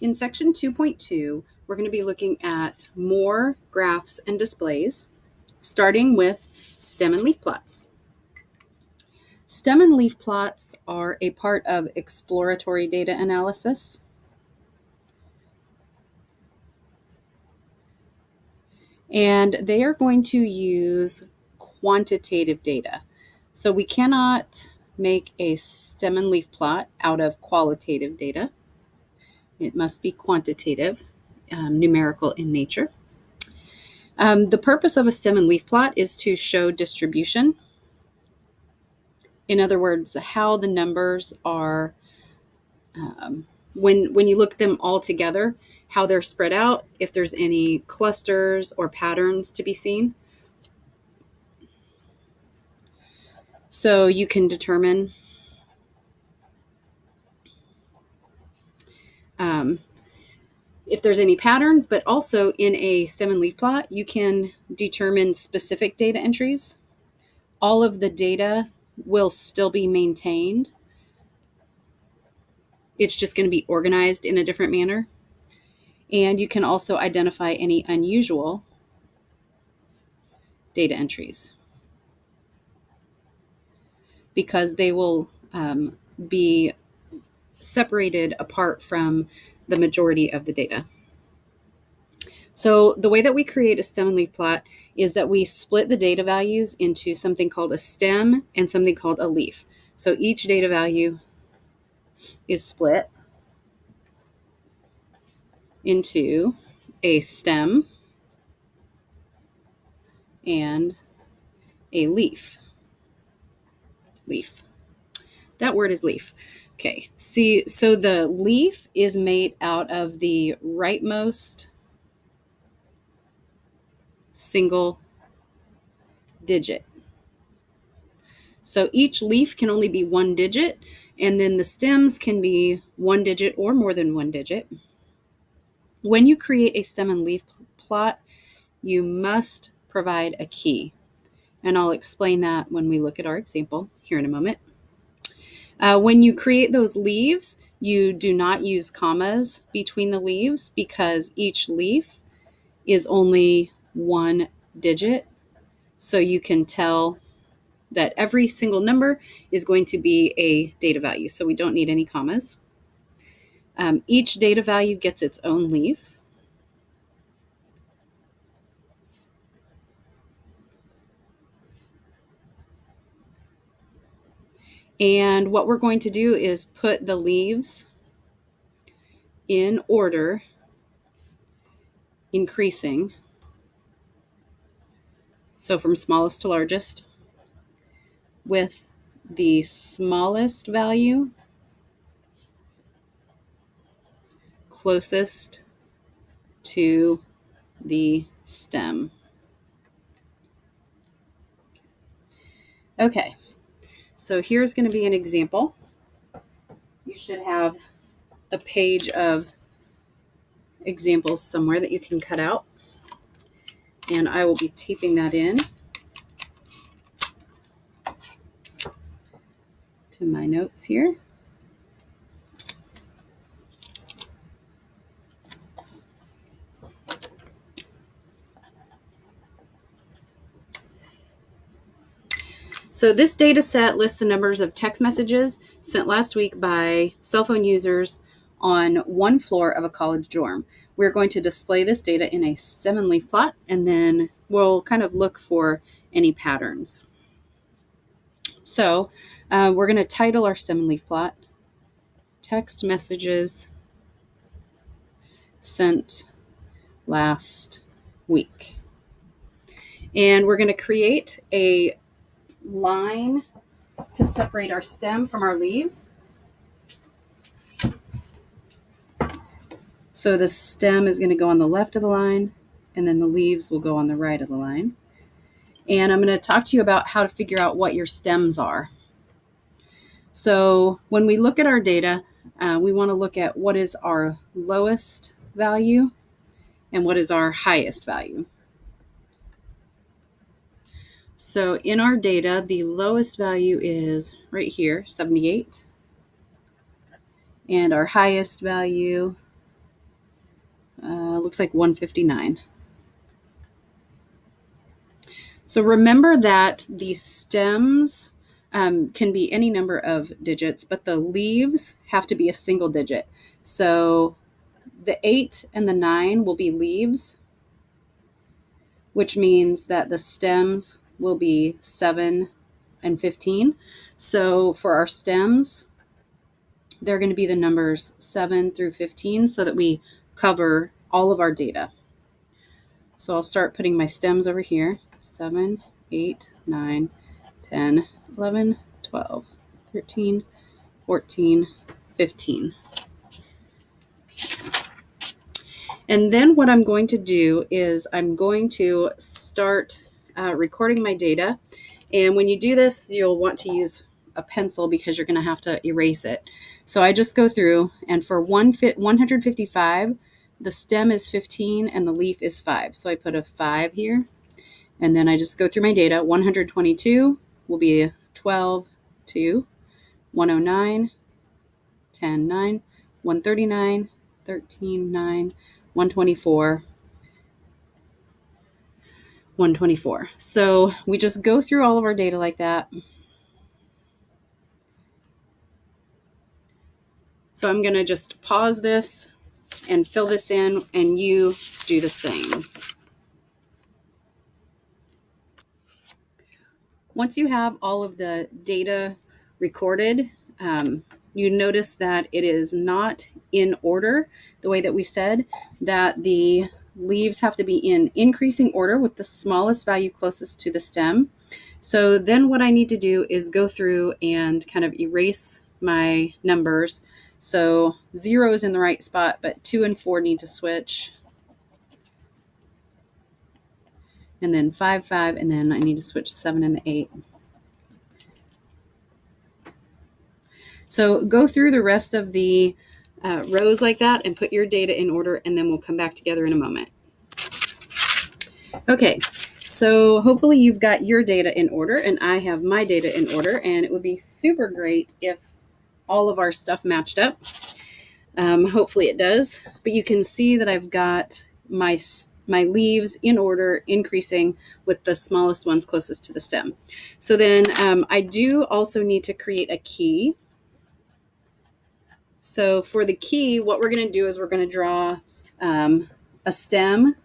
In section 2.2, we're going to be looking at more graphs and displays, starting with stem and leaf plots. Stem and leaf plots are a part of exploratory data analysis. And they are going to use quantitative data. So we cannot make a stem and leaf plot out of qualitative data. It must be quantitative, numerical in nature. The purpose of a stem and leaf plot is to show distribution. In other words, how the numbers are, when you look at them all together, how they're spread out, if there's any clusters or patterns to be seen. So you can determine if there's any patterns, but also in a stem and leaf plot, you can determine specific data entries. All of the data will still be maintained. It's just going to be organized in a different manner. And you can also identify any unusual data entries because they will be separated apart from the majority of the data. So the way that we create a stem and leaf plot is that we split the data values into something called a stem and something called a leaf. So each data value is split into a stem and a leaf. Leaf. That word is leaf. Okay, see, so the leaf is made out of the rightmost single digit. So each leaf can only be one digit, and then the stems can be one digit or more than one digit. When you create a stem and leaf plot, you must provide a key. And I'll explain that when we look at our example here in a moment. When you create those leaves, you do not use commas between the leaves because each leaf is only one digit. So you can tell that every single number is going to be a data value. So we don't need any commas. Each data value gets its own leaf. And what we're going to do is put the leaves in order, increasing. So from smallest to largest, with the smallest value closest to the stem. Okay, so here's going to be an example. You should have a page of examples somewhere that you can cut out. And I will be taping that in to my notes here. So this data set lists the numbers of text messages sent last week by cell phone users on one floor of a college dorm. We're going to display this data in a stem and leaf plot, and then we'll kind of look for any patterns. So we're going to title our stem and leaf plot, Text Messages Sent Last Week. And we're going to create a line to separate our stem from our leaves. So the stem is going to go on the left of the line, and then the leaves will go on the right of the line. And I'm going to talk to you about how to figure out what your stems are. So when we look at our data, we want to look at what is our lowest value and what is our highest value. So in our data, the lowest value is right here, 78. And our highest value looks like 159. So remember that the stems can be any number of digits, but the leaves have to be a single digit. So the 8 and the 9 will be leaves, which means that the stems will be 7 and 15. So for our stems, they're going to be the numbers 7 through 15 so that we cover all of our data. So I'll start putting my stems over here. 7, 8, 9, 10, 11, 12, 13, 14, 15. And then what I'm going to do is I'm going to start recording my data. And when you do this, you'll want to use a pencil because you're going to have to erase it. So I just go through, and for 155, the stem is 15 and the leaf is 5. So I put a 5 here. And then I just go through my data. 122 will be 12, 2, 109, 10, 9, 139, 13, 9, 124, 124. So we just go through all of our data like that. So I'm going to just pause this and fill this in, and you do the same. Once you have all of the data recorded, you notice that it is not in order the way that we said, that the leaves have to be in increasing order with the smallest value closest to the stem. So then what I need to do is go through and kind of erase my numbers. So 0 is in the right spot, but 2 and 4 need to switch. And then 5, 5, and then I need to switch 7 and the 8. So go through the rest of the rows like that and put your data in order, and then we'll come back together in a moment. Okay, so hopefully you've got your data in order, and I have my data in order, and it would be super great if all of our stuff matched up. Hopefully it does, but you can see that I've got my leaves in order, increasing with the smallest ones closest to the stem. So then I do also need to create a key. So for the key, what we're going to do is we're going to draw a stem,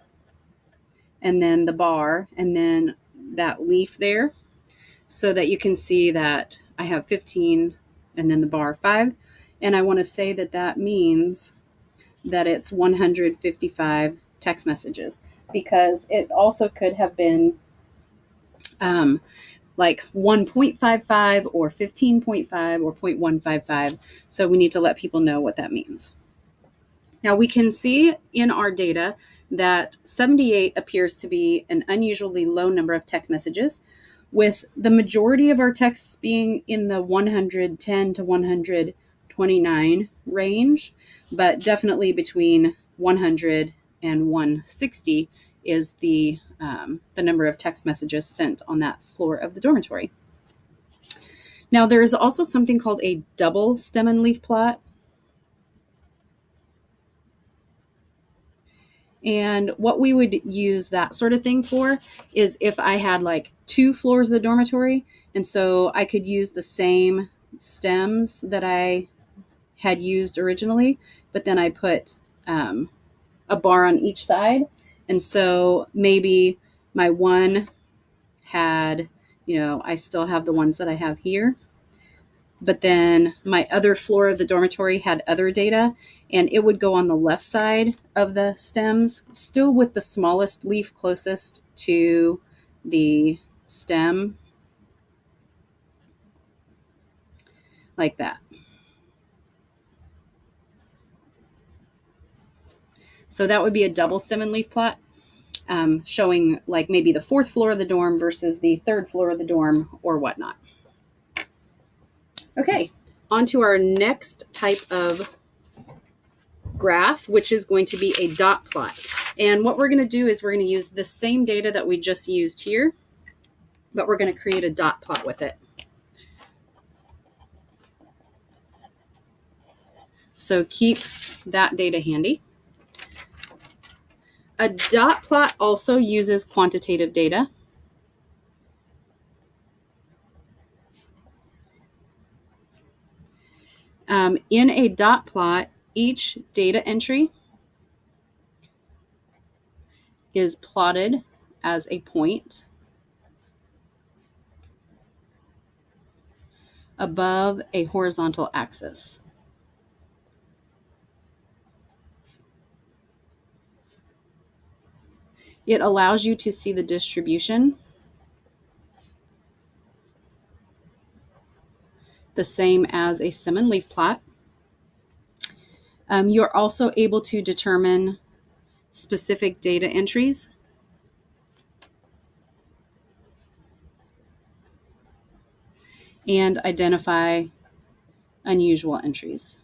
and then the bar, and then that leaf there, so that you can see that I have 15 and then the bar 5. And I want to say that that means that it's 155 text messages, because it also could have been like 1.55 or 15.5 or 0.155. So we need to let people know what that means. Now we can see in our data that 78 appears to be an unusually low number of text messages, with the majority of our texts being in the 110 to 129 range, but definitely between 100 and 160 is the number of text messages sent on that floor of the dormitory. Now there is also something called a double stem and leaf plot. And what we would use that sort of thing for is if I had like 2 floors of the dormitory, and so I could use the same stems that I had used originally, but then I put a bar on each side. And so maybe my one had, I still have the ones that I have here, but then my other floor of the dormitory had other data, and it would go on the left side of the stems, still with the smallest leaf closest to the stem, like that. So that would be a double stem and leaf plot, showing like maybe the 4th floor of the dorm versus the 3rd floor of the dorm or whatnot. Okay, on to our next type of graph, which is going to be a dot plot. And what we're going to do is we're going to use the same data that we just used here, but we're going to create a dot plot with it. So keep that data handy. A dot plot also uses quantitative data. In a dot plot, each data entry is plotted as a point above a horizontal axis. It allows you to see the distribution the same as a stem and leaf plot. You're also able to determine specific data entries and identify unusual entries.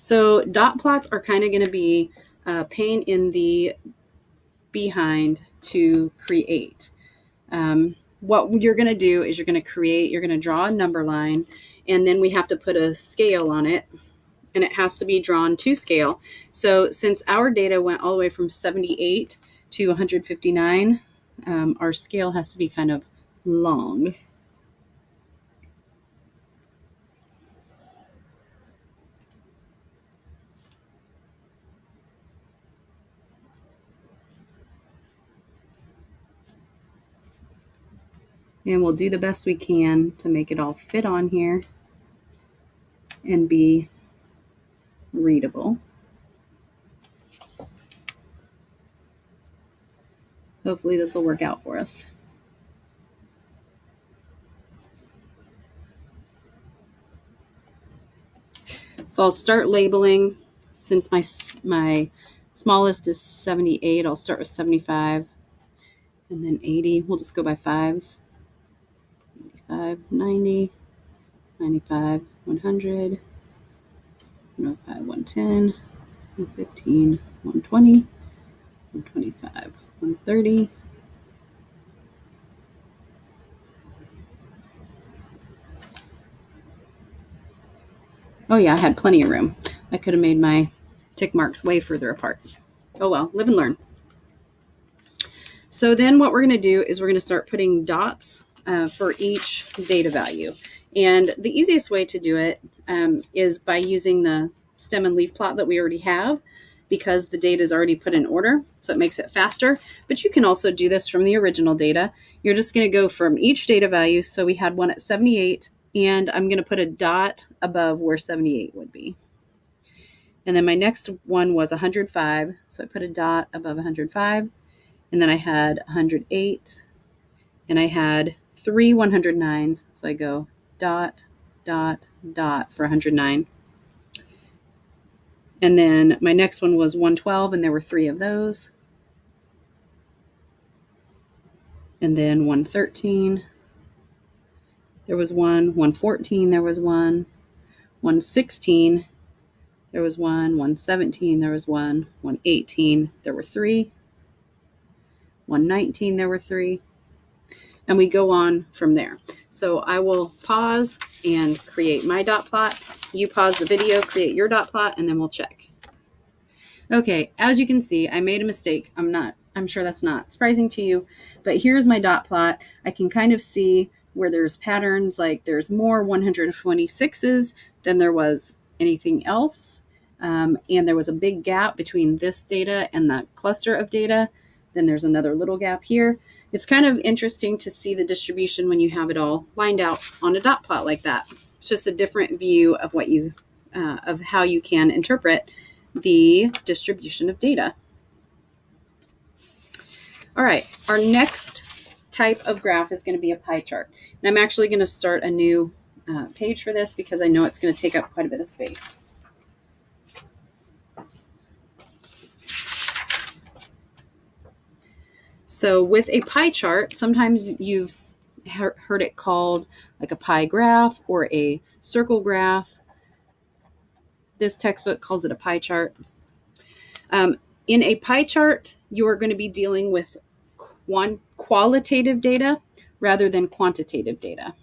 So dot plots are kind of going to be a pain in the behind to create. What you're going to do is you're going to draw a number line, and then we have to put a scale on it, and it has to be drawn to scale. So since our data went all the way from 78 to 159, our scale has to be kind of long. And we'll do the best we can to make it all fit on here and be readable. Hopefully this will work out for us. So I'll start labeling. Since my smallest is 78, I'll start with 75 and then 80. We'll just go by fives. 85, 90, 95, 100, 105, 110, 115, 120, 125, 130. Oh yeah, I had plenty of room. I could have made my tick marks way further apart. Oh well, live and learn. So then what we're going to do is we're going to start putting dots for each data value. And the easiest way to do it is by using the stem and leaf plot that we already have, because the data is already put in order, so it makes it faster. But you can also do this from the original data. You're just going to go from each data value. So we had one at 78, and I'm going to put a dot above where 78 would be. And then my next one was 105, so I put a dot above 105. And then I had 108, and I had 3 109s. So I go dot, dot, dot for 109. And then my next one was 112, and there were 3 of those. And then 113, there was 1. 114, there was 1. 116, there was 1. 117, there was 1. 118, there were 3. 119, there were 3. And we go on from there. So I will pause and create my dot plot. You pause the video, create your dot plot, and then we'll check. Okay, as you can see, I made a mistake. I'm sure that's not surprising to you, but here's my dot plot. I can kind of see where there's patterns, like there's more 126s than there was anything else. And there was a big gap between this data and the cluster of data. Then there's another little gap here. It's kind of interesting to see the distribution when you have it all lined out on a dot plot like that. It's just a different view of what you, of how you can interpret the distribution of data. All right, our next type of graph is going to be a pie chart. And I'm actually going to start a new page for this because I know it's going to take up quite a bit of space. So with a pie chart, sometimes you've heard it called like a pie graph or a circle graph. This textbook calls it a pie chart. In a pie chart, you are going to be dealing with qualitative data rather than quantitative data.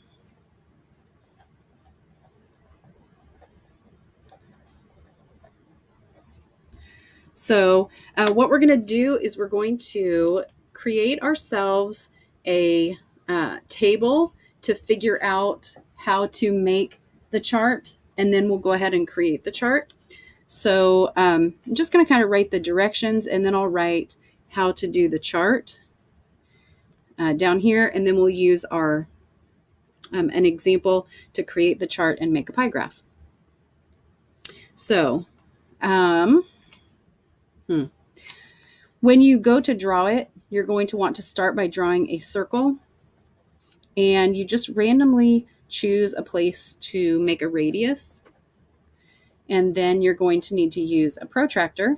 So what we're going to do is we're going to create ourselves a table to figure out how to make the chart, and then we'll go ahead and create the chart. So I'm just going to kind of write the directions, and then I'll write how to do the chart down here, and then we'll use our an example to create the chart and make a pie graph. So when you go to draw it, you're going to want to start by drawing a circle, and you just randomly choose a place to make a radius. And then you're going to need to use a protractor.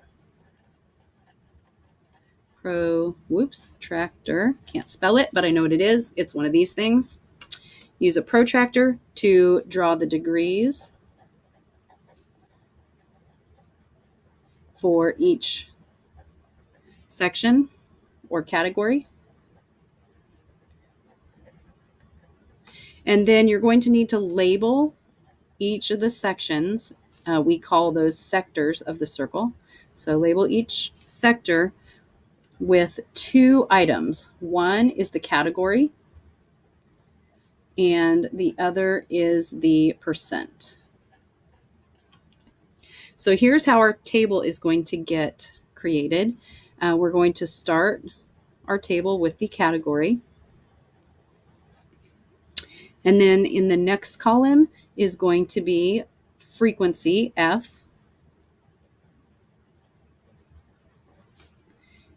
Tractor. Can't spell it, but I know what it is. It's one of these things. Use a protractor to draw the degrees for each section or category. And then you're going to need to label each of the sections. We call those sectors of the circle. So label each sector with 2 items. One is the category, and the other is the percent. So here's how our table is going to get created. We're going to start our table with the category. And then in the next column is going to be frequency, F.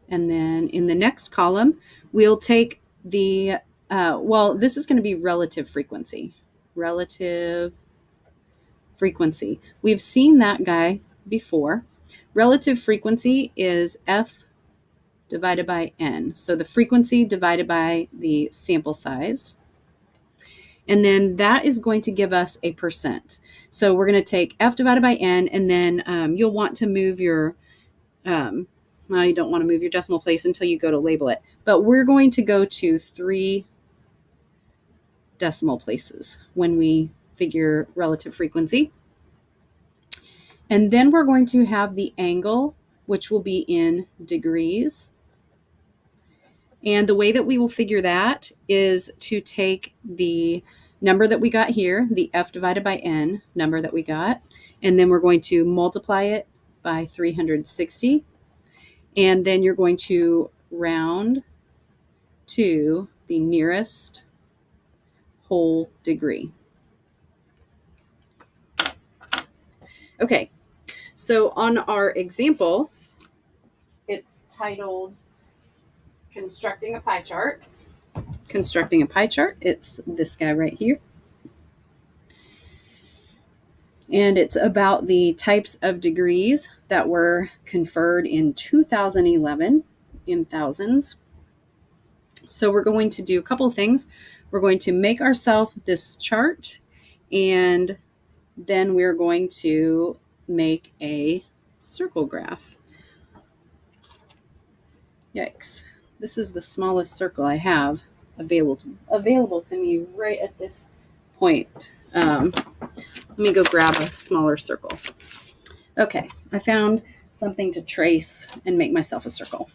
And then in the next column, we'll take the, this is going to be relative frequency. Relative frequency. We've seen that guy before. Relative frequency is F divided by N. So the frequency divided by the sample size. And then that is going to give us a percent. So we're going to take F divided by N, and then you'll want to move your, you don't want to move your decimal place until you go to label it. But we're going to go to 3 decimal places when we figure relative frequency. And then we're going to have the angle, which will be in degrees. And the way that we will figure that is to take the number that we got here, the F divided by N number that we got, and then we're going to multiply it by 360. And then you're going to round to the nearest whole degree. Okay, so on our example, it's titled Constructing a Pie Chart. Constructing a pie chart. It's this guy right here. And it's about the types of degrees that were conferred in 2011 in thousands. So we're going to do a couple of things. We're going to make ourselves this chart, and then we're going to make a circle graph. Yikes. This is the smallest circle I have available to me right at this point. Let me go grab a smaller circle. Okay, I found something to trace and make myself a circle.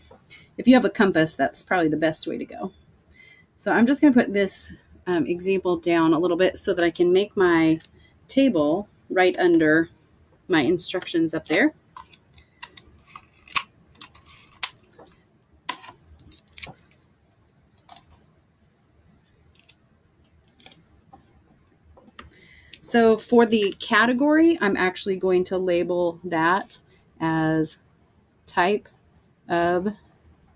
If you have a compass, that's probably the best way to go. So I'm just going to put this example down a little bit so that I can make my table right under my instructions up there. So for the category, I'm actually going to label that as type of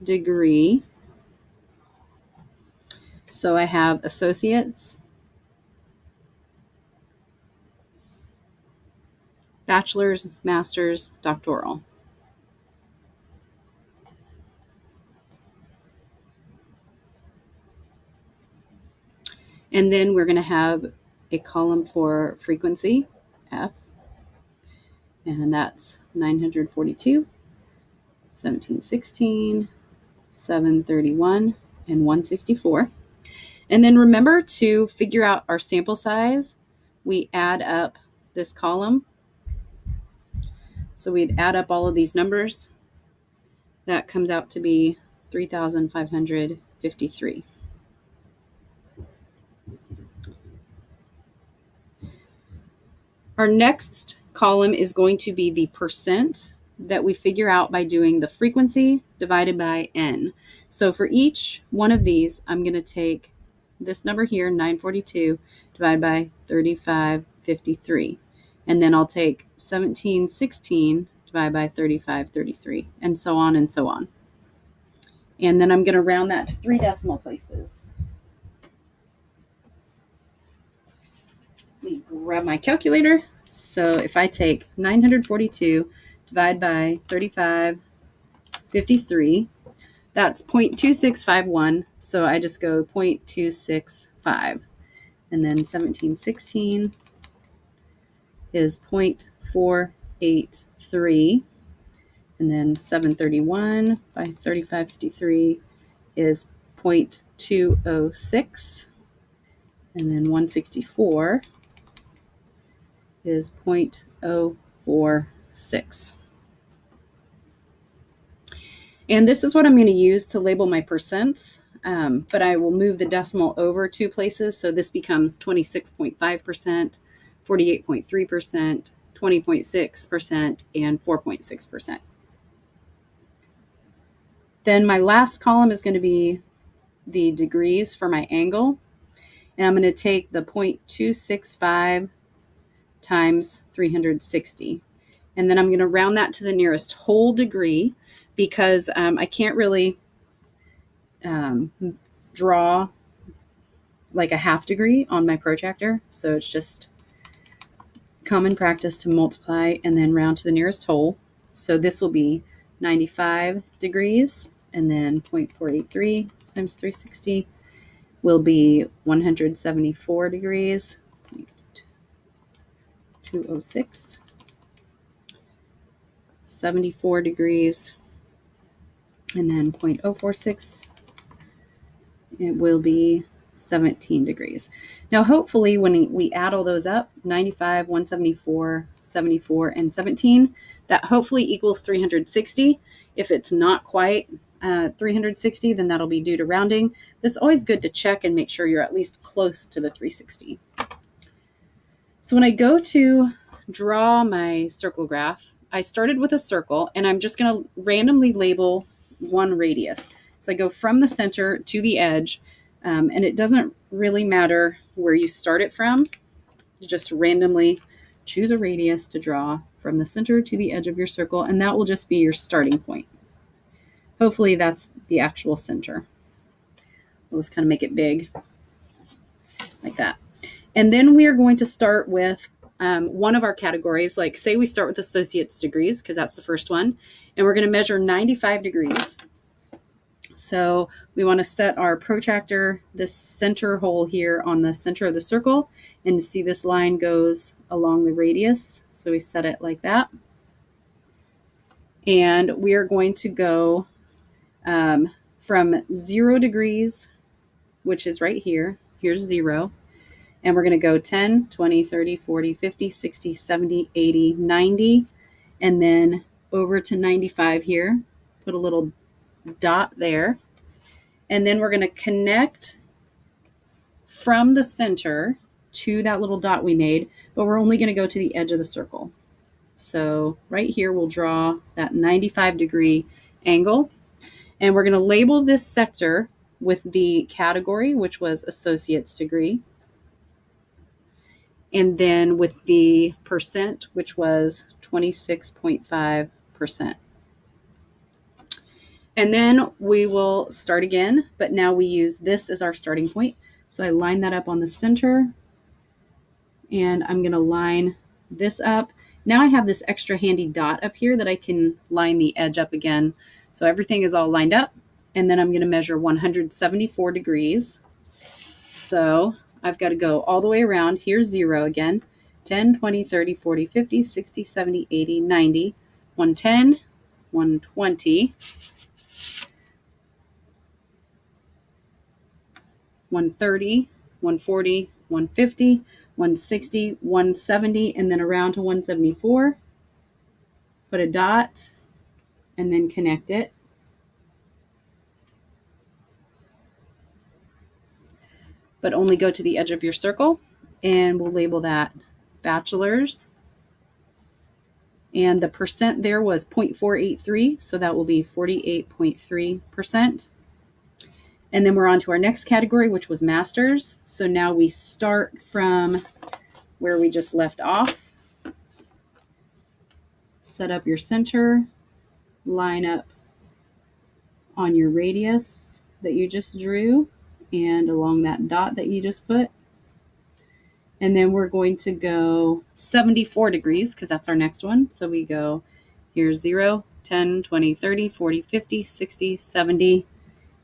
degree. So I have associates, bachelor's, master's, doctoral. And then we're going to have a column for frequency, F, and that's 942, 1716, 731, and 164. And then remember to figure out our sample size. We add up this column. So we'd add up all of these numbers, that comes out to be 3,553. Our next column is going to be the percent that we figure out by doing the frequency divided by n. So for each one of these, I'm going to take this number here, 942, divided by 3553. And then I'll take 1716 divided by 3533, and so on and so on. And then I'm going to round that to 3 decimal places. Let me grab my calculator. So if I take 942 divided by 3553, that's 0.2651. So I just go 0.265. And then 1716 is 0.483. And then 731 by 3553 is 0.206. And then 164 is 0.046. And this is what I'm going to use to label my percents, but I will move the decimal over 2 places. So this becomes 26.5%, 48.3%, 20.6%, and 4.6%. Then my last column is going to be the degrees for my angle. And I'm going to take the 0.265 times 360. And then I'm going to round that to the nearest whole degree, because I can't really draw like a half degree on my protractor. So it's just common practice to multiply and then round to the nearest whole. So this will be 95 degrees, and then 0.483 times 360 will be 174 degrees, 0.206, 74 degrees, and then 0.046, it will be 17 degrees. Now, hopefully, when we add all those up, 95, 174, 74, and 17, that hopefully equals 360. If it's not quite 360, then that'll be due to rounding. But it's always good to check and make sure you're at least close to the 360. So when I go to draw my circle graph, I started with a circle, and I'm just going to randomly label one radius. So I go from the center to the edge, and it doesn't really matter where you start it from. You just randomly choose a radius to draw from the center to the edge of your circle, and that will just be your starting point. Hopefully that's the actual center. We'll just kind of make it big like that. And then we are going to start with one of our categories. Like, say we start with associates degrees, because that's the first one, and we're going to measure 95 degrees. So we want to set our protractor, this center hole here on the center of the circle, and see this line goes along the radius. So we set it like that. And we are going to go from 0 degrees, which is right here. Here's 0. And we're going to go 10, 20, 30, 40, 50, 60, 70, 80, 90, and then over to 95 here. Put a little dot there. And then we're going to connect from the center to that little dot we made, but we're only going to go to the edge of the circle. So right here, we'll draw that 95 degree angle. And we're going to label this sector with the category, which was associates degree. And then with the percent, which was 26.5%. And then we will start again, but now we use this as our starting point. So I line that up on the center, and I'm going to line this up. Now I have this extra handy dot up here that I can line the edge up again. So everything is all lined up, and then I'm going to measure 174 degrees. So I've got to go all the way around. Here's 0 again. 10, 20, 30, 40, 50, 60, 70, 80, 90, 110, 120, 130, 140, 150, 160, 170, and then around to 174. Put a dot and then connect it. but only go to the edge of your circle, and we'll label that bachelor's. And the percent there was 0.483, so that will be 48.3%. And then we're on to our next category, which was master's. So now we start from where we just left off. Set up your center, line up on your radius that you just drew and along that dot that you just put. And then we're going to go 74 degrees because that's our next one. So we go here's 0, 10, 20, 30, 40, 50, 60, 70,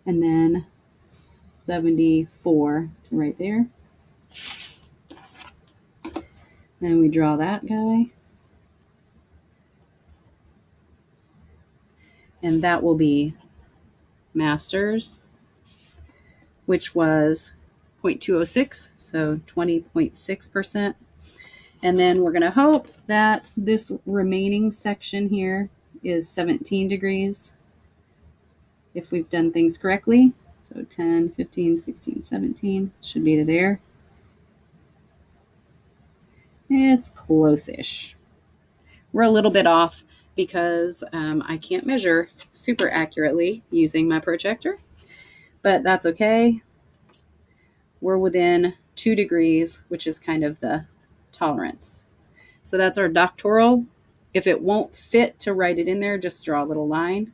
and then 74 to right there. Then we draw that guy. And that will be master's, which was 0.206, so 20.6%. And then we're going to hope that this remaining section here is 17 degrees if we've done things correctly. So 10, 15, 16, 17 should be to there. It's close-ish. We're a little bit off because I can't measure super accurately using my protractor, but that's okay. We're within 2 degrees, which is kind of the tolerance. So that's our doctoral. If it won't fit to write it in there, just draw a little line.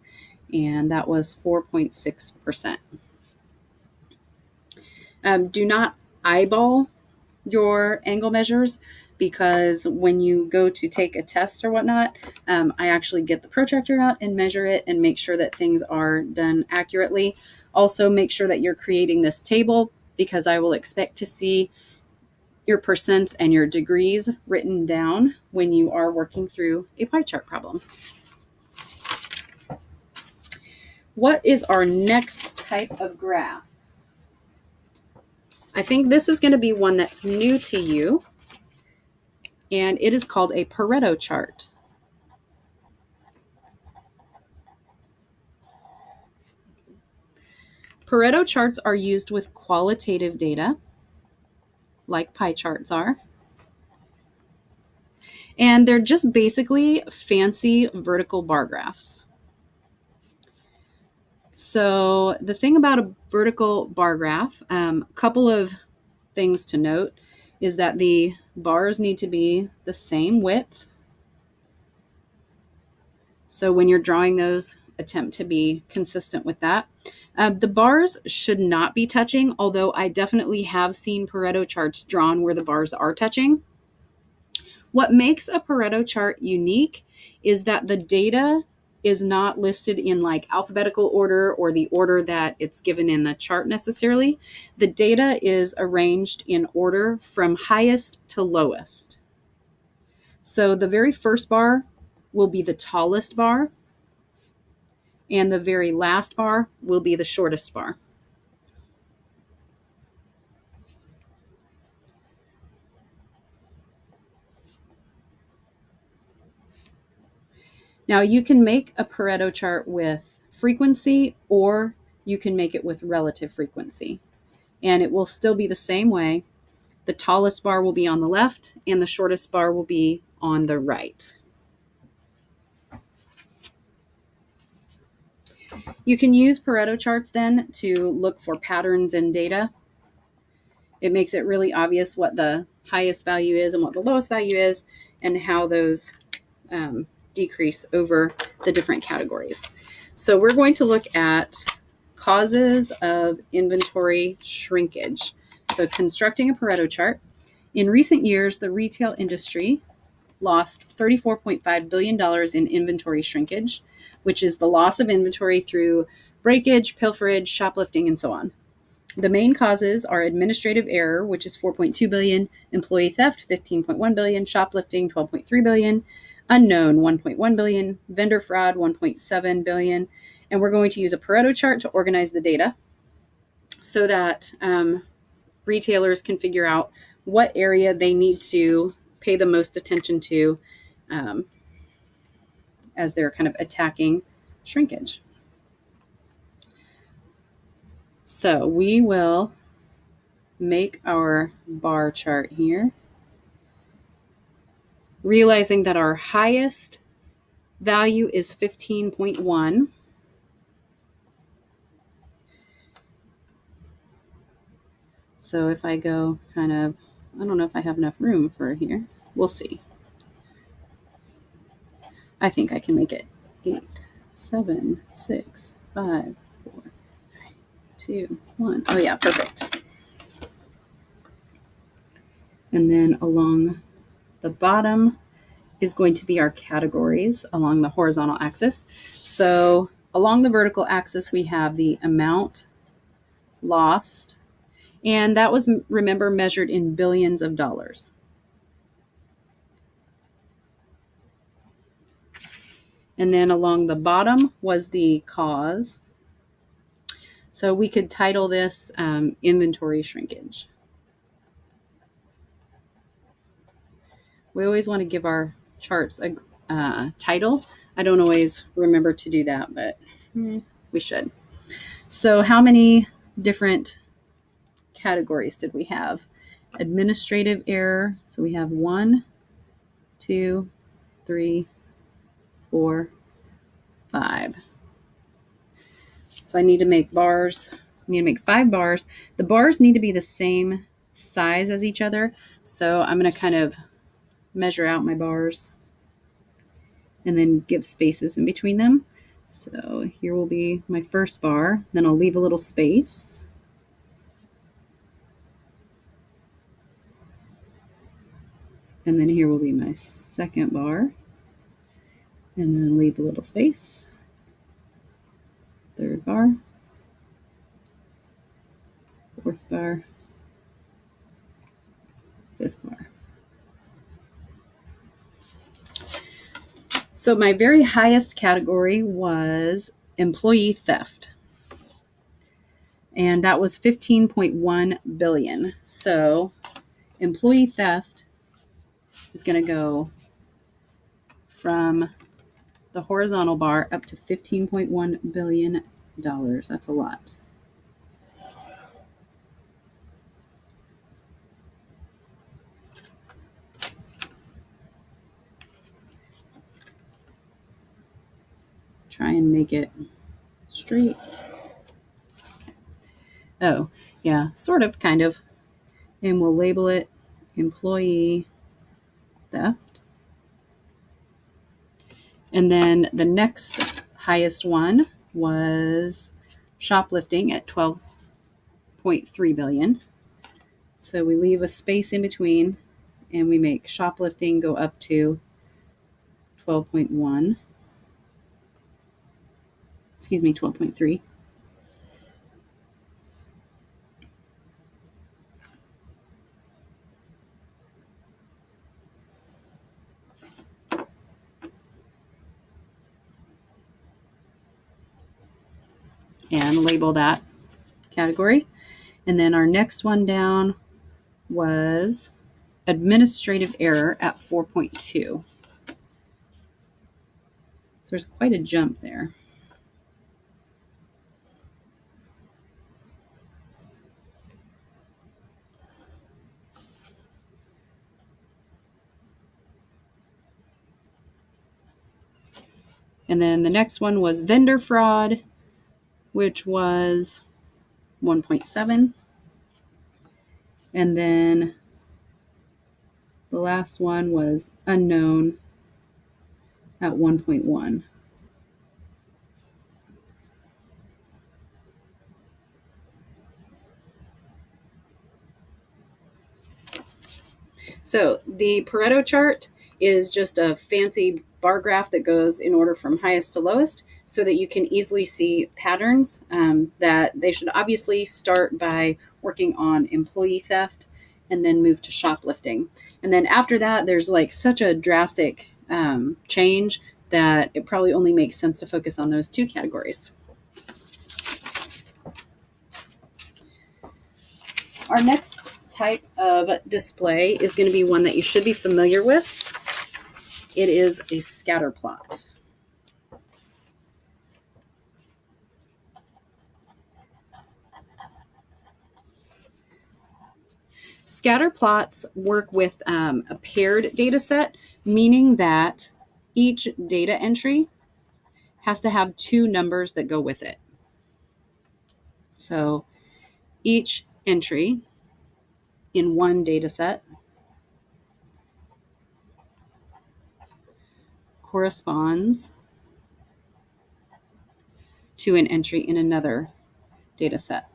And that was 4.6%. Do not eyeball your angle measures, because when you go to take a test or whatnot, I actually get the protractor out and measure it and make sure that things are done accurately. Also, make sure that you're creating this table, because I will expect to see your percents and your degrees written down when you are working through a pie chart problem. What is our next type of graph? I think this is going to be one that's new to you, and it is called a Pareto chart. Pareto charts are used with qualitative data, like pie charts are. And they're just basically fancy vertical bar graphs. So the thing about a vertical bar graph, a couple of things to note is that the bars need to be the same width. So when you're drawing those, attempt to be consistent with that. The bars should not be touching, although I definitely have seen Pareto charts drawn where the bars are touching. What makes a Pareto chart unique is that the data is not listed in like alphabetical order or the order that it's given in the chart necessarily. The data is arranged in order from highest to lowest. So the very first bar will be the tallest bar, and the very last bar will be the shortest bar. Now you can make a Pareto chart with frequency, or you can make it with relative frequency, and it will still be the same way. The tallest bar will be on the left and the shortest bar will be on the right. You can use Pareto charts then to look for patterns in data. It makes it really obvious what the highest value is and what the lowest value is, and how those decrease over the different categories. So we're going to look at causes of inventory shrinkage. So constructing a Pareto chart. In recent years, the retail industry lost $34.5 billion in inventory shrinkage, which is the loss of inventory through breakage, pilferage, shoplifting, and so on. The main causes are administrative error, which is $4.2 billion, employee theft, $15.1 billion, shoplifting, $12.3 billion, unknown, $1.1 billion, vendor fraud, $1.7 billion. And we're going to use a Pareto chart to organize the data so that retailers can figure out what area they need to pay the most attention to as they're kind of attacking shrinkage. So we will make our bar chart here, realizing that our highest value is 15.1. So if I go kind of, I don't know if I have enough room for here. We'll see. I think I can make it 8, 7, 6, 5, 4, 2, 1. Oh yeah, perfect. And then along the bottom is going to be our categories along the horizontal axis. So along the vertical axis, we have the amount lost, and that was, remember, measured in billions of dollars. And then along the bottom was the cause. So we could title this inventory shrinkage. We always want to give our charts a title. I don't always remember to do that, but we should. So how many different categories did we have? Administrative error. So we have 1, 2, 3, 4, 5. So I need to make bars. I need to make 5 bars. The bars need to be the same size as each other. So I'm going to kind of measure out my bars and then give spaces in between them. So here will be my first bar. Then I'll leave a little space. And then here will be my second bar. And then leave a little space. Third bar. Fourth bar. Fifth bar. So my very highest category was employee theft. And that was 15.1 billion. So employee theft is going to go from the horizontal bar up to $15.1 billion. That's a lot. Try and make it straight. Oh, yeah, sort of, kind of. And we'll label it employee theft. And then the next highest one was shoplifting at 12.3 billion. So we leave a space in between and we make shoplifting go up to 12.1. Excuse me, 12.3. And label that category. And then our next one down was administrative error at 4.2. So there's quite a jump there. And then the next one was vendor fraud, which was 1.7. And then the last one was unknown at 1.1. So the Pareto chart is just a fancy bar graph that goes in order from highest to lowest so that you can easily see patterns, that they should obviously start by working on employee theft and then move to shoplifting. And then after that, there's like such a drastic change that it probably only makes sense to focus on those 2 categories. Our next type of display is going to be one that you should be familiar with. It is a scatter plot. Scatter plots work with a paired data set, meaning that each data entry has to have two numbers that go with it. So each entry in one data set corresponds to an entry in another data set.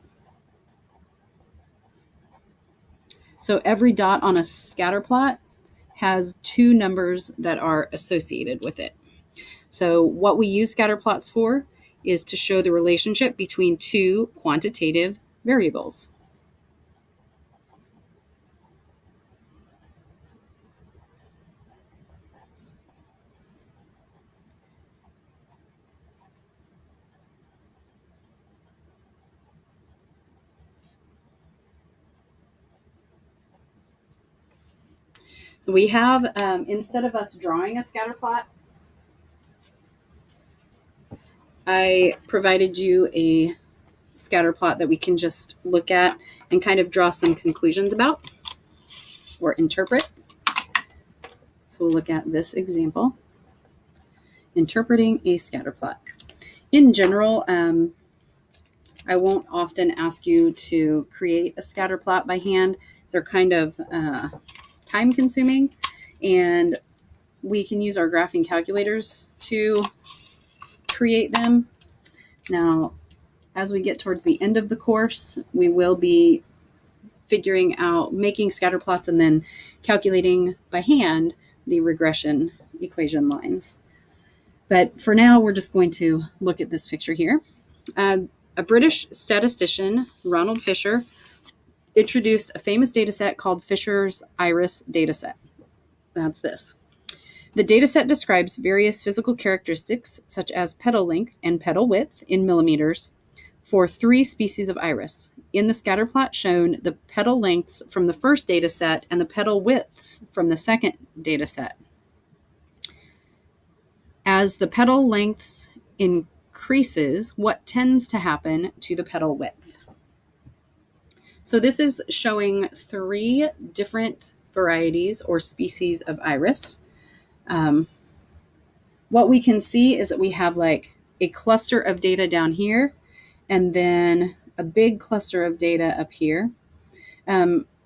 So every dot on a scatter plot has two numbers that are associated with it. So what we use scatter plots for is to show the relationship between two quantitative variables. So we have, instead of us drawing a scatter plot, I provided you a scatter plot that we can just look at and kind of draw some conclusions about or interpret. So we'll look at this example, interpreting a scatter plot. In general, I won't often ask you to create a scatter plot by hand. They're kind of time consuming, and we can use our graphing calculators to create them. Now, as we get towards the end of the course, we will be figuring out making scatter plots and then calculating by hand the regression equation lines. But for now, we're just going to look at this picture here. A British statistician, Ronald Fisher, introduced a famous data set called Fisher's iris dataset. That's this. The dataset describes various physical characteristics, such as petal length and petal width in millimeters, for 3 species of iris. In the scatter plot shown, the petal lengths from the first dataset and the petal widths from the second dataset. As the petal lengths increases, what tends to happen to the petal width? So this is showing 3 different varieties or species of iris. What we can see is that we have like a cluster of data down here and then a big cluster of data up here.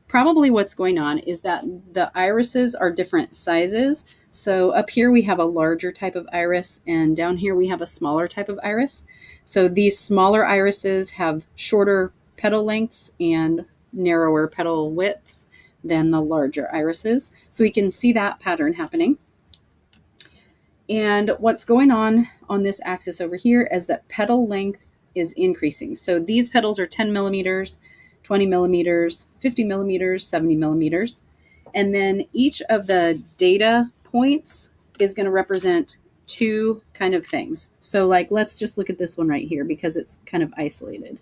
Probably what's going on is that the irises are different sizes. So up here we have a larger type of iris, and down here we have a smaller type of iris. So these smaller irises have shorter petal lengths and narrower petal widths than the larger irises. So we can see that pattern happening. And what's going on this axis over here is that petal length is increasing. So these petals are 10 millimeters, 20 millimeters, 50 millimeters, 70 millimeters. And then each of the data points is going to represent 2 kind of things. So like, let's just look at this one right here because it's kind of isolated.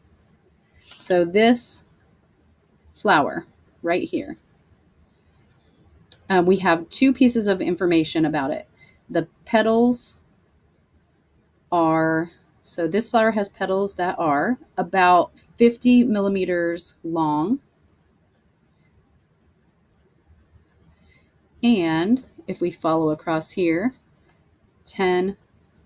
So this flower right here, we have 2 pieces of information about it. The petals are, so this flower has petals that are about 50 millimeters long. And if we follow across here, 10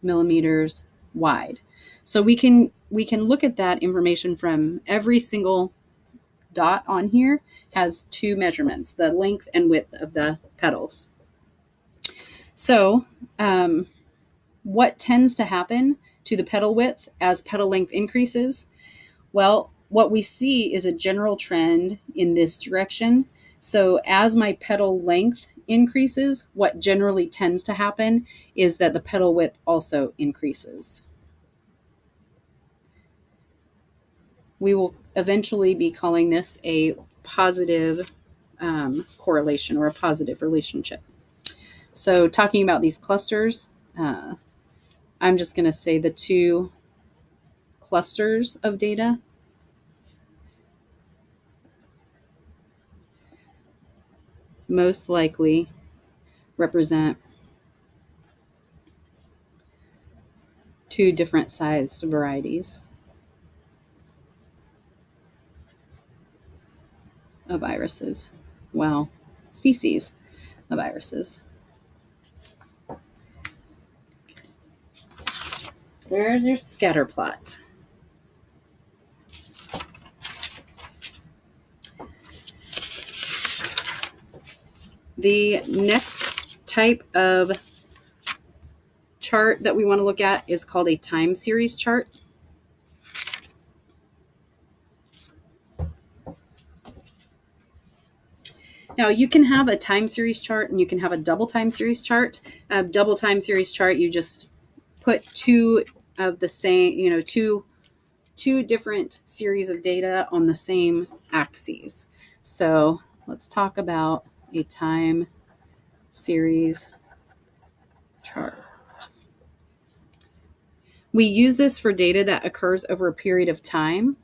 millimeters wide. So we can look at that information from every single dot on here has 2 measurements, the length and width of the petals. So what tends to happen to the petal width as petal length increases? Well, what we see is a general trend in this direction. So as my petal length increases, what generally tends to happen is that the petal width also increases. We will eventually be calling this a positive correlation or a positive relationship. So talking about these clusters, I'm just going to say the 2 clusters of data. Most likely represent 2 different sized varieties of irises. Well, species of irises. Where's your scatter plot? The next type of chart that we want to look at is called a time series chart. Now, you can have a time series chart and you can have a double time series chart. A double time series chart, you just put two of the same, two different series of data on the same axes. So let's talk about a time series chart. We use this for data that occurs over a period of time.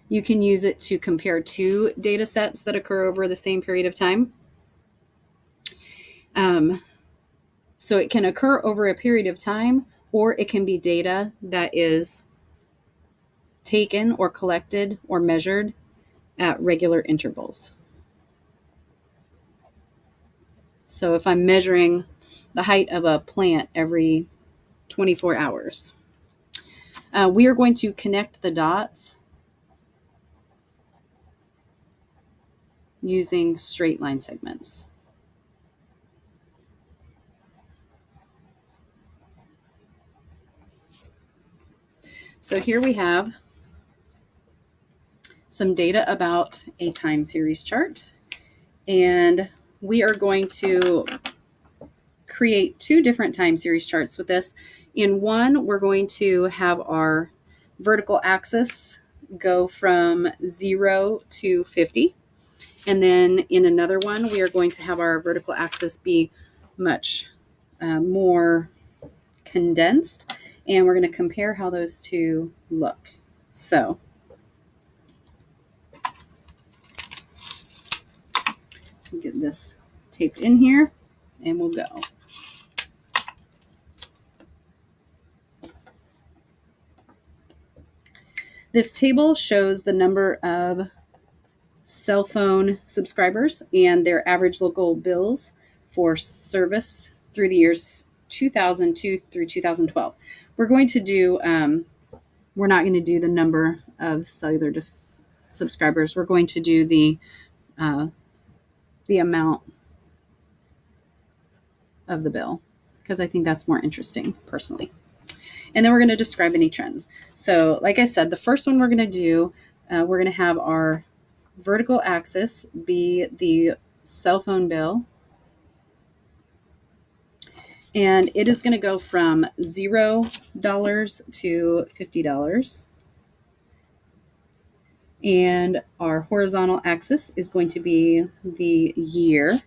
You can use it to compare two data sets that occur over the same period of time. So it can occur over a period of time, or it can be data that is taken or collected or measured at regular intervals. So if I'm measuring the height of a plant every 24 hours, we are going to connect the dots using straight line segments. So here we have some data about a time series chart, and we are going to create two different time series charts with this. In one, we're going to have our vertical axis go from 0 to 50. And then in another one, we are going to have our vertical axis be much more condensed. And we're going to compare how those two look. So we'll get this taped in here and we'll go. This table shows the number of cell phone subscribers and their average local bills for service through the years 2002 through 2012. We're going to do, we're not going to do the number of cellular subscribers. We're going to do the amount of the bill because I think that's more interesting personally. And then we're going to describe any trends. So like I said, the first one we're going to do, we're going to have our vertical axis be the cell phone bill. And it is going to go from $0 to $50. And our horizontal axis is going to be the year.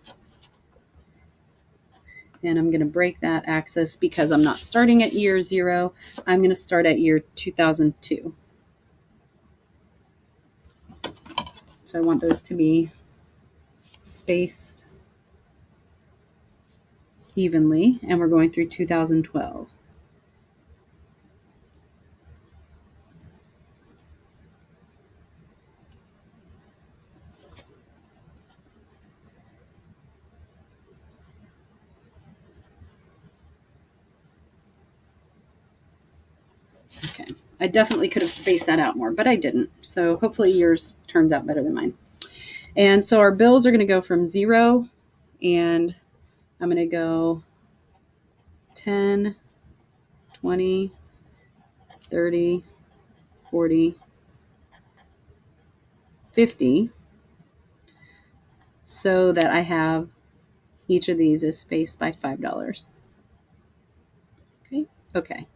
And I'm going to break that axis because I'm not starting at year 0. I'm going to start at year 2002. So I want those to be spaced evenly, and we're going through 2012. Okay, I definitely could have spaced that out more, but I didn't. So hopefully yours turns out better than mine. And so our bills are going to go from 0, and I'm going to go 10, 20, 30, 40, 50, so that I have each of these is spaced by $5. Okay.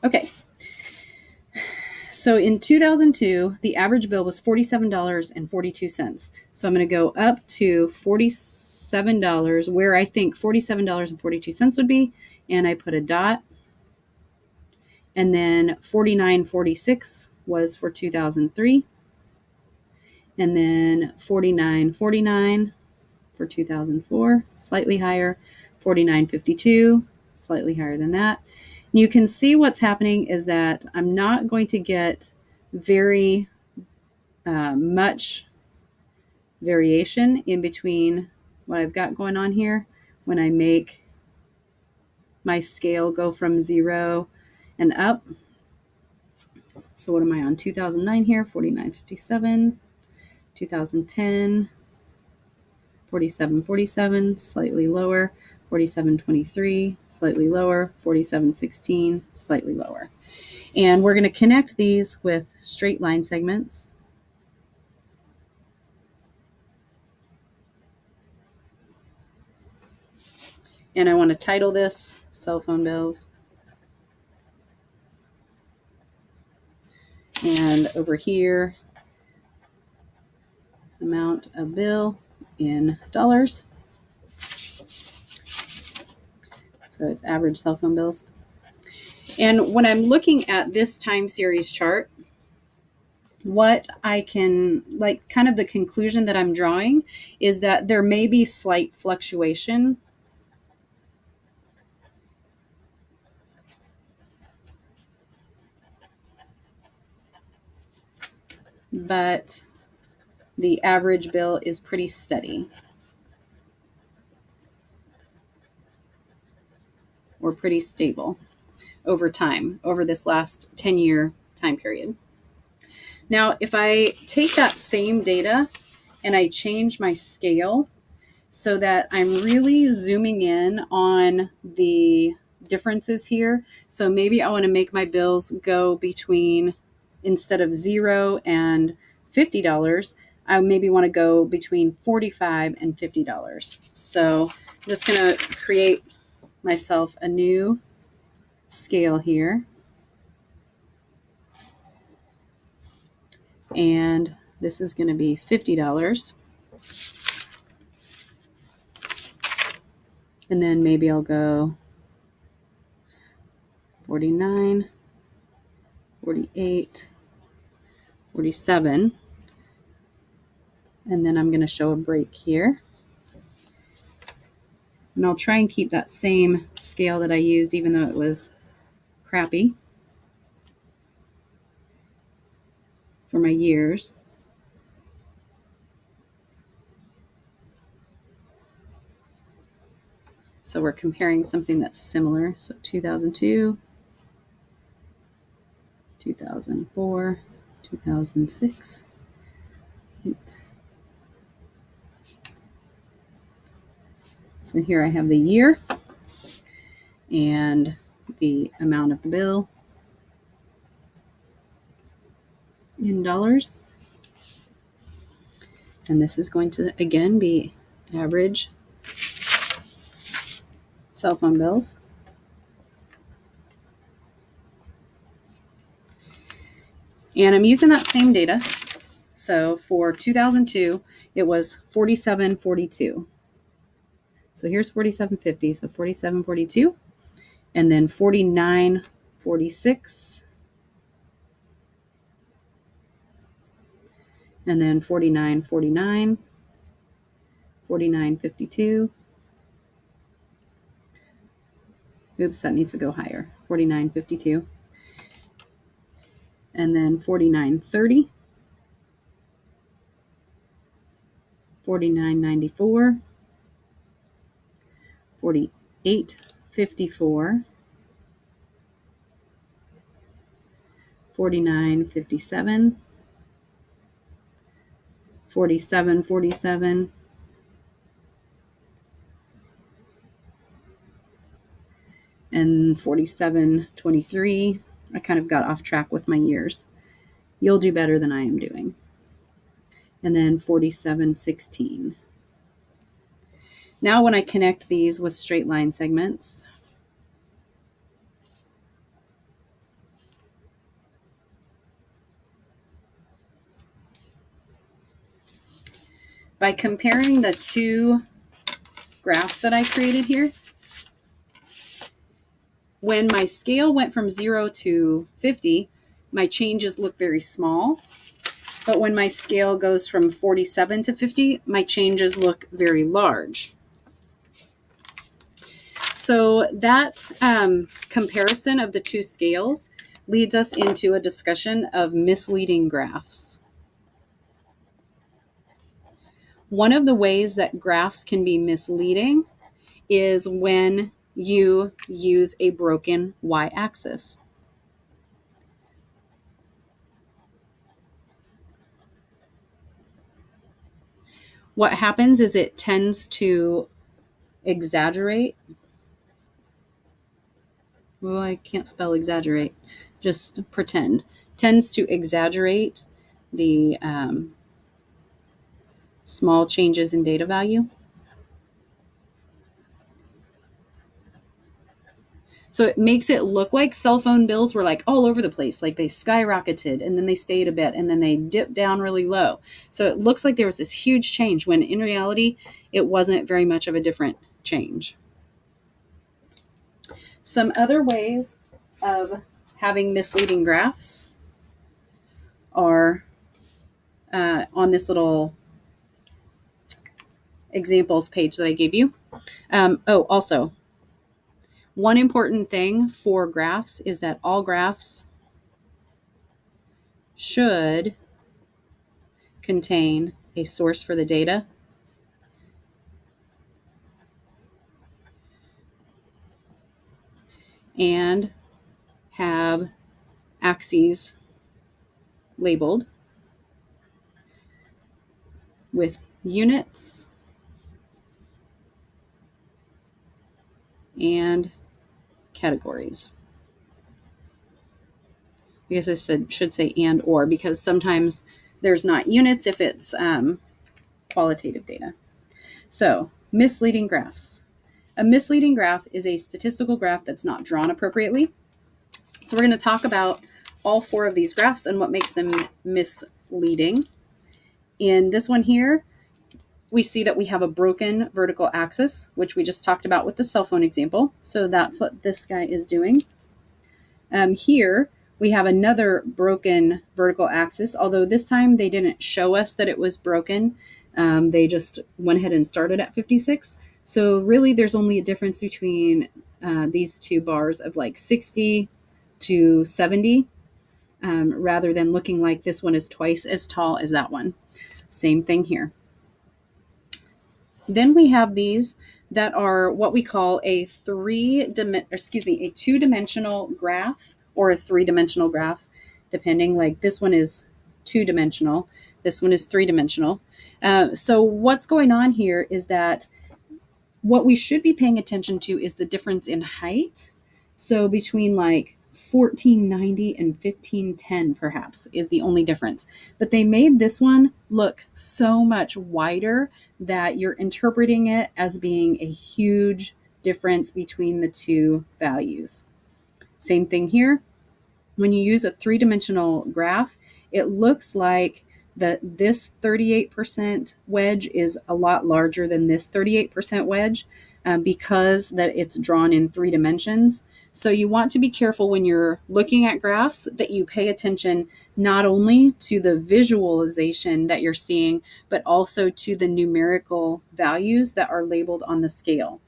Okay. So in 2002, the average bill was $47.42. So I'm going to go up to $47, where I think $47.42 would be, and I put a dot. And then $49.46 was for 2003. And then 49.49 for 2004, slightly higher. 49.52, slightly higher than that. You can see what's happening is that I'm not going to get very much variation in between what I've got going on here when I make my scale go from 0 and up. So what am I on? 2009 here, 49.57, 2010, 47.47, slightly lower, 47.23, slightly lower, 47.16, slightly lower. And we're going to connect these with straight line segments. And I want to title this cell phone bills. And over here, amount of bill in dollars. So it's average cell phone bills. And when I'm looking at this time series chart, what I can, like, kind of the conclusion that I'm drawing is that there may be slight fluctuation. But the average bill is pretty steady or pretty stable over time, over this last 10-year time period. Now, if I take that same data and I change my scale so that I'm really zooming in on the differences here. So maybe I want to make my bills go between, instead of $0 and $50, I maybe want to go between $45 and $50. So I'm just going to create myself a new scale here. And this is going to be $50. And then maybe I'll go 49, 48, 47. And then I'm going to show a break here. And I'll try and keep that same scale that I used, even though it was crappy for my years. So we're comparing something that's similar. So 2002, 2004, 2006, 8. So here I have the year and the amount of the bill in dollars. And this is going to, again, be average cell phone bills. And I'm using that same data. So for 2002, it was 47.42. So here's 47.50. So 47.42. And then 49.46. And then 49.49. 49.52. Oops, that needs to go higher. 49.52. And then 49.30. 49.94. 48.54. 49.57. 47.47. And 47.23. I kind of got off track with my years. You'll do better than I am doing. And then 47.16. Now when I connect these with straight line segments, by comparing the two graphs that I created here, when my scale went from 0 to 50, my changes look very small. But when my scale goes from 47 to 50, my changes look very large. So that comparison of the two scales leads us into a discussion of misleading graphs. One of the ways that graphs can be misleading is when you use a broken y-axis. What happens is it tends to exaggerate. Well, I can't spell exaggerate, just pretend. Tends to exaggerate the small changes in data value. So it makes it look like cell phone bills were like all over the place, like they skyrocketed and then they stayed a bit and then they dipped down really low. So it looks like there was this huge change when in reality, it wasn't very much of a different change. Some other ways of having misleading graphs are on this little examples page that I gave you. Also, one important thing for graphs is that all graphs should contain a source for the data and have axes labeled with units and categories. I guess I should say and or because sometimes there's not units if it's qualitative data. So, misleading graphs. A misleading graph is a statistical graph that's not drawn appropriately. So we're going to talk about all four of these graphs and what makes them misleading. In this one here, we see that we have a broken vertical axis, which we just talked about with the cell phone example. So that's what this guy is doing. Here, we have another broken vertical axis, although this time they didn't show us that it was broken. They just went ahead and started at 56. So really, there's only a difference between these two bars of like 60 to 70, rather than looking like this one is twice as tall as that one. Same thing here. Then we have these that are what we call a two-dimensional graph or a three-dimensional graph, depending. Like this one is two-dimensional, this one is three-dimensional. So what's going on here is that what we should be paying attention to is the difference in height. So between like 1490 and 1510 perhaps is the only difference. But they made this one look so much wider that you're interpreting it as being a huge difference between the two values. Same thing here. When you use a three-dimensional graph, it looks like this 38% wedge is a lot larger than this 38% wedge because that it's drawn in 3 dimensions. So you want to be careful when you're looking at graphs that you pay attention not only to the visualization that you're seeing, but also to the numerical values that are labeled on the scale.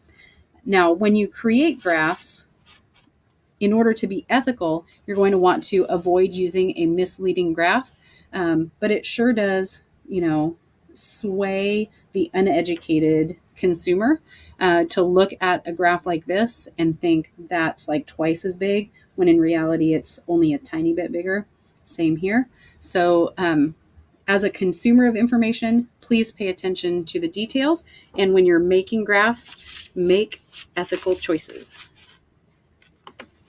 Now, when you create graphs, in order to be ethical, you're going to want to avoid using a misleading graph, but it sure does, sway the uneducated consumer to look at a graph like this and think that's like twice as big, when in reality it's only a tiny bit bigger. Same here. So as a consumer of information, please pay attention to the details. And when you're making graphs, make ethical choices.